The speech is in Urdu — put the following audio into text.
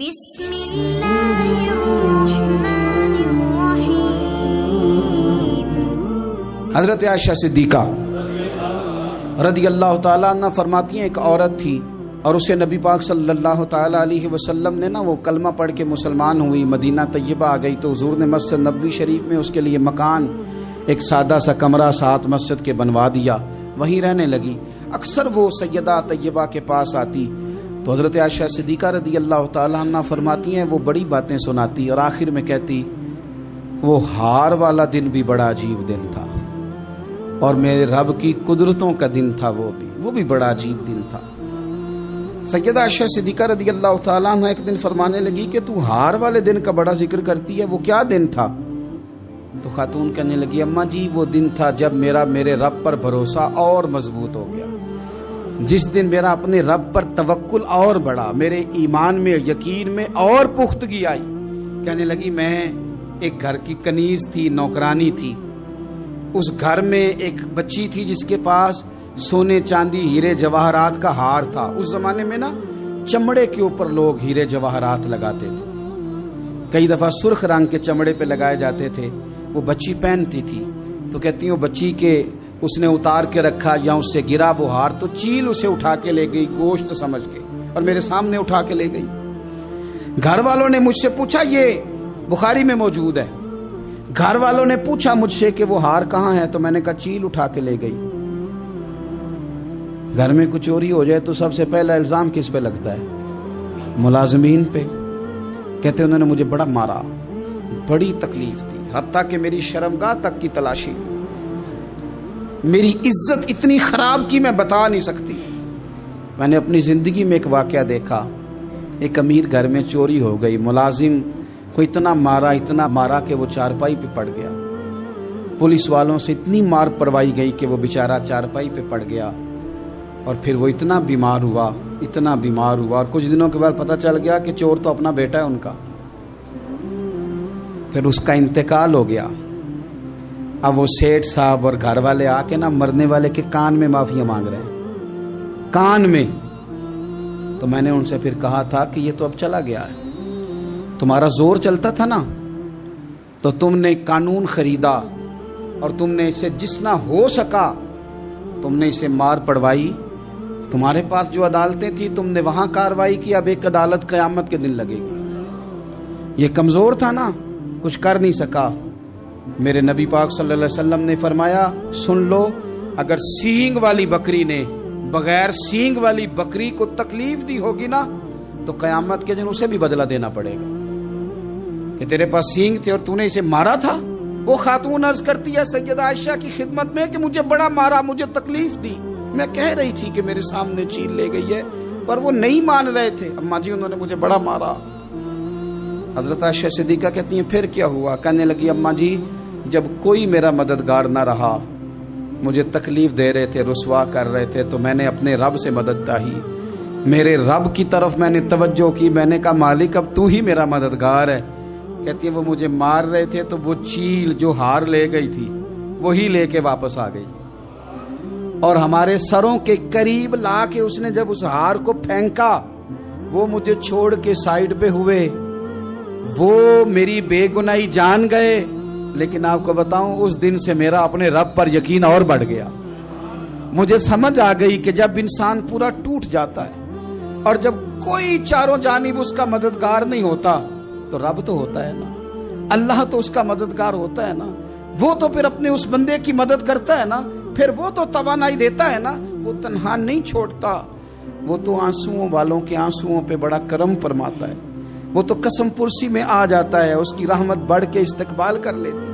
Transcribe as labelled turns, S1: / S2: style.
S1: بسم اللہ الرحمن الرحیم۔
S2: حضرت عائشہ صدیقہ رضی اللہ تعالیٰ عنہ فرماتی ہیں ایک عورت تھی اور اسے نبی پاک صلی اللہ تعالیٰ علیہ وسلم نے وہ کلمہ پڑھ کے مسلمان ہوئی، مدینہ طیبہ آ گئی تو حضور نے مسجد نبوی شریف میں اس کے لیے مکان، ایک سادہ سا کمرہ ساتھ مسجد کے بنوا دیا، وہیں رہنے لگی۔ اکثر وہ سیدہ طیبہ کے پاس آتی تو حضرت عائشہ صدیقہ رضی اللہ تعالیٰ عنہ فرماتی ہیں وہ بڑی باتیں سناتی اور آخر میں کہتی وہ ہار والا دن بھی بڑا عجیب دن تھا اور میرے رب کی قدرتوں کا دن تھا، وہ بھی بڑا عجیب دن تھا۔ سیدہ عائشہ صدیقہ رضی اللہ تعالیٰ عنہ ایک دن فرمانے لگی کہ تو ہار والے دن کا بڑا ذکر کرتی ہے، وہ کیا دن تھا؟ تو خاتون کہنے لگی اماں جی وہ دن تھا جب میرے رب پر بھروسہ اور مضبوط ہو گیا، جس دن میرا اپنے رب پر توکل اور بڑھا، میرے ایمان میں یقین میں اور پختگی آئی۔ کہنے لگی میں ایک گھر کی کنیز تھی، نوکرانی تھی، اس گھر میں ایک بچی تھی جس کے پاس سونے چاندی ہیرے جواہرات کا ہار تھا۔ اس زمانے میں چمڑے کے اوپر لوگ ہیرے جواہرات لگاتے تھے، کئی دفعہ سرخ رنگ کے چمڑے پہ لگائے جاتے تھے، وہ بچی پہنتی تھی تو کہتی ہوں بچی کے اس نے اتار کے رکھا یا اس سے گرا وہ ہار تو چیل اسے اٹھا کے لے گئی گوشت سمجھ کے اور میرے سامنے اٹھا کے لے گئی۔ گھر والوں نے مجھ سے پوچھا، یہ بخاری میں موجود ہے، گھر والوں نے پوچھا مجھ سے کہ وہ ہار کہاں ہے تو میں نے کہا چیل اٹھا کے لے گئی۔ گھر میں کچھ چوری ہو جائے تو سب سے پہلا الزام کس پہ لگتا ہے؟ ملازمین پہ۔ کہتے انہوں نے مجھے بڑا مارا، بڑی تکلیف تھی، حتیٰ کہ میری شرمگاہ تک کی تلاشی، میری عزت اتنی خراب کی میں بتا نہیں سکتی۔ میں نے اپنی زندگی میں ایک واقعہ دیکھا، ایک امیر گھر میں چوری ہو گئی، ملازم کو اتنا مارا کہ وہ چارپائی پہ پڑ گیا، پولیس والوں سے اتنی مار پڑوائی گئی کہ وہ بیچارہ چارپائی پہ پڑ گیا، اور پھر وہ اتنا بیمار ہوا اور کچھ دنوں کے بعد پتہ چل گیا کہ چور تو اپنا بیٹا ہے ان کا، پھر اس کا انتقال ہو گیا۔ اب وہ سیٹھ صاحب اور گھر والے آ کے مرنے والے کے کان میں معافی مانگ رہے ہیں، کان میں۔ تو میں نے ان سے پھر کہا تھا کہ یہ تو اب چلا گیا ہے، تمہارا زور چلتا تھا نا تو تم نے قانون خریدا اور تم نے اسے جتنا ہو سکا تم نے اسے مار پڑوائی، تمہارے پاس جو عدالتیں تھی تم نے وہاں کاروائی کی، اب ایک عدالت قیامت کے دن لگے گی۔ یہ کمزور تھا نا، کچھ کر نہیں سکا۔ میرے نبی پاک صلی اللہ علیہ وسلم نے فرمایا سن لو، اگر سینگ والی بکری نے بغیر سینگ والی بکری کو تکلیف دی ہوگی نا تو قیامت کے دن اسے بھی بدلہ دینا پڑے گا کہ تیرے پاس سینگ تھے اور تو نے اسے مارا تھا۔ وہ خاتون عرض کرتی ہے سیدہ عائشہ کی خدمت میں کہ مجھے بڑا مارا، مجھے تکلیف دی، میں کہہ رہی تھی کہ میرے سامنے چیل لے گئی ہے پر وہ نہیں مان رہے تھے، اماں جی انہوں نے مجھے بڑا مارا۔ حضرت عائشہ صدیقہ کہتی ہیں پھر کیا ہوا؟ کہنے لگی اماں جی جب کوئی میرا مددگار نہ رہا، مجھے تکلیف دے رہے تھے، رسوا کر رہے تھے، تو میں نے اپنے رب سے مدد چاہی، میرے رب کی طرف میں نے توجہ کی، میں نے کہا مالک اب تو ہی میرا مددگار ہے۔ کہتی ہے وہ مجھے مار رہے تھے تو وہ چیل جو ہار لے گئی تھی وہی لے کے واپس آ گئی، اور ہمارے سروں کے قریب لا کے اس نے جب اس ہار کو پھینکا وہ مجھے چھوڑ کے سائیڈ پہ ہوئے، وہ میری بے گناہی جان گئے، لیکن آپ کو بتاؤں اس دن سے میرا اپنے رب پر یقین اور بڑھ گیا۔ مجھے سمجھ آ گئی کہ جب انسان پورا ٹوٹ جاتا ہے اور جب کوئی چاروں جانب اس کا مددگار نہیں ہوتا تو رب تو ہوتا ہے نا، اللہ تو اس کا مددگار ہوتا ہے نا، وہ تو پھر اپنے اس بندے کی مدد کرتا ہے نا، پھر وہ تو توانائی دیتا ہے نا، وہ تنہا نہیں چھوڑتا، وہ تو آنسوؤں والوں کے آنسوؤں پہ بڑا کرم فرماتا ہے، وہ تو قسم پرسی میں آ جاتا ہے، اس کی رحمت بڑھ کے استقبال کر لیتی۔